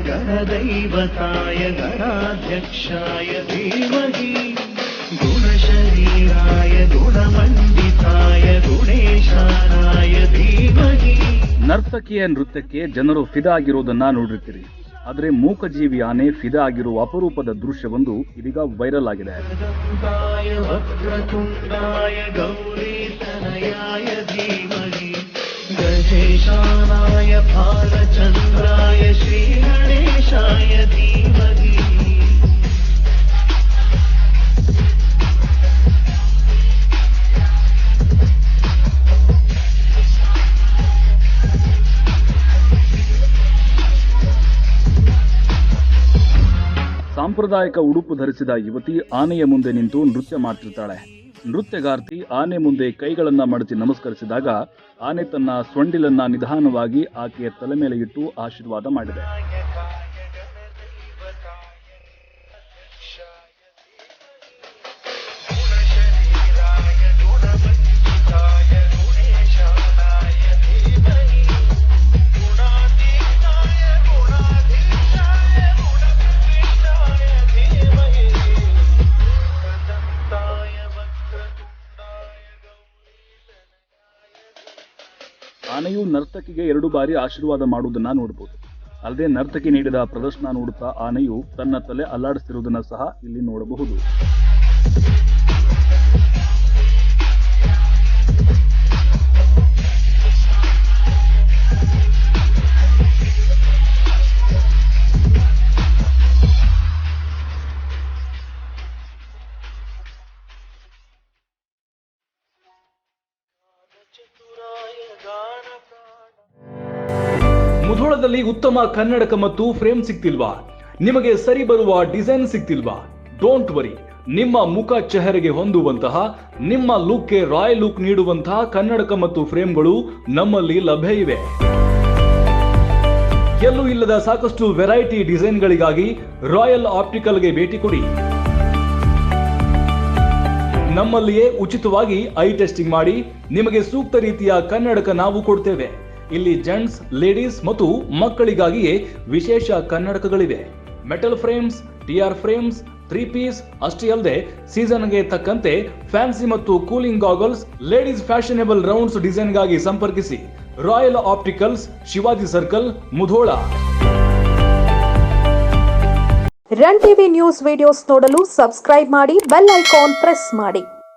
गणदैवताय गणाध्यक्षाय धीमहि गुणशरीराय गुणमण्डिताय गुणेशानाय धीमहि. ನರ್ತಕಿಯ ನೃತ್ಯಕ್ಕೆ ಜನರು ಫಿದಾ ಆಗಿರೋದನ್ನ ನೋಡಿರ್ತೀರಿ. ಆದರೆ ಮೂಕಜೀವಿ ಆನೆ ಫಿದಾ ಆಗಿರುವ ಅಪರೂಪದ ದೃಶ್ಯವೊಂದು ಇದೀಗ ವೈರಲ್ ಆಗಿದೆ. ವಕ್ರತುಂಡಾಯ ಗೌರೀತನಯಾಯ ಧೀಮಹಿ ಗಜೇಶಾನಾಯ ಬಾಲಚಂದ್ರಾಯ ಶ್ರೀ ಗಣೇಶಾಯ ಧೀಮಹಿ. ಸಾಂಪ್ರದಾಯಿಕ ಉಡುಪು ಧರಿಸಿದ ಯುವತಿ ಆನೆಯ ಮುಂದೆ ನಿಂತು ನೃತ್ಯ ಮಾಡ್ತಿರ್ತಾಳೆ. ನೃತ್ಯಗಾರ್ತಿ ಆನೆ ಮುಂದೆ ಕೈಗಳನ್ನ ಮಡಚಿ ನಮಸ್ಕರಿಸಿದಾಗ ಆನೆ ತನ್ನ ಸೊಂಡಿಲನ್ನ ನಿಧಾನವಾಗಿ ಆಕೆಯ ತಲೆ ಮೇಲೆ ಇಟ್ಟು ಆಶೀರ್ವಾದ ಮಾಡಿದೆ. ಆನೆಯು ನರ್ತಕಿಗೆ 2 ಬಾರಿ ಆಶೀರ್ವಾದ ಮಾಡುವುದನ್ನ ನೋಡಬಹುದು. ಅಲ್ಲದೆ ನರ್ತಕಿ ನೀಡಿದ ಪ್ರದರ್ಶನ ನೋಡುತ್ತಾ ಆನೆಯು ತನ್ನ ತಲೆ ಅಲ್ಲಾಡಿಸಿರುವುದನ್ನ ಸಹ ಇಲ್ಲಿ ನೋಡಬಹುದು. ಮುಧೋಳದಲ್ಲಿ ಉತ್ತಮ ಕನ್ನಡಕ ಮತ್ತು ಫ್ರೇಮ್ ಸಿಗ್ತಿಲ್ವಾ? ನಿಮಗೆ ಸರಿ ಬರುವ ಡಿಸೈನ್ ಸಿಗ್ತಿಲ್ವಾ? ಡೋಂಟ್ ವರಿ, ನಿಮ್ಮ ಮುಖ ಚೆಹರೆಗೆ ಹೊಂದುವಂತಹ, ನಿಮ್ಮ ಲುಕ್ಗೆ ರಾಯಲ್ ಲುಕ್ ನೀಡುವಂತಹ ಕನ್ನಡಕ ಮತ್ತು ಫ್ರೇಮ್ಗಳು ನಮ್ಮಲ್ಲಿ ಲಭ್ಯ ಇವೆ. ಎಲ್ಲೂ ಇಲ್ಲದ ಸಾಕಷ್ಟು ವೆರೈಟಿ ಡಿಸೈನ್ಗಳಿಗಾಗಿ ರಾಯಲ್ ಆಪ್ಟಿಕಲ್ಗೆ ಭೇಟಿ ಕೊಡಿ. ನಮ್ಮಲ್ಲಿಯೇ ಉಚಿತವಾಗಿ ಐ ಟೆಸ್ಟಿಂಗ್ ಮಾಡಿ ನಿಮಗೆ ಸೂಕ್ತ ರೀತಿಯ ಕನ್ನಡಕ ನಾವು ಕೊಡ್ತೇವೆ. ಇಲ್ಲಿ ಜೆಂಟ್ಸ್, ಲೇಡೀಸ್ ಮತ್ತು ಮಕ್ಕಳಿಗಾಗಿಯೇ ವಿಶೇಷ ಕನ್ನಡಕಗಳಿವೆ. Metal frames, TR frames, 3 piece ಅಷ್ಟೇ ಅಲ್ಲದೆ ಸೀಸನ್ಗೆ ತಕ್ಕಂತೆ ಫ್ಯಾನ್ಸಿ ಮತ್ತು cooling goggles, ladies fashionable rounds ಡಿಸೈನ್ಗಾಗಿ ಸಂಪರ್ಕಿಸಿ. Royal Opticals, Shivaji Circle, Mudhol. Run TV News videos ನೋಡಲು ಸಬ್ಸ್ಕ್ರೈಬ್ ಮಾಡಿ, ಬೆಲ್ ಐಕಾನ್ ಪ್ರೆಸ್ ಮಾಡಿ.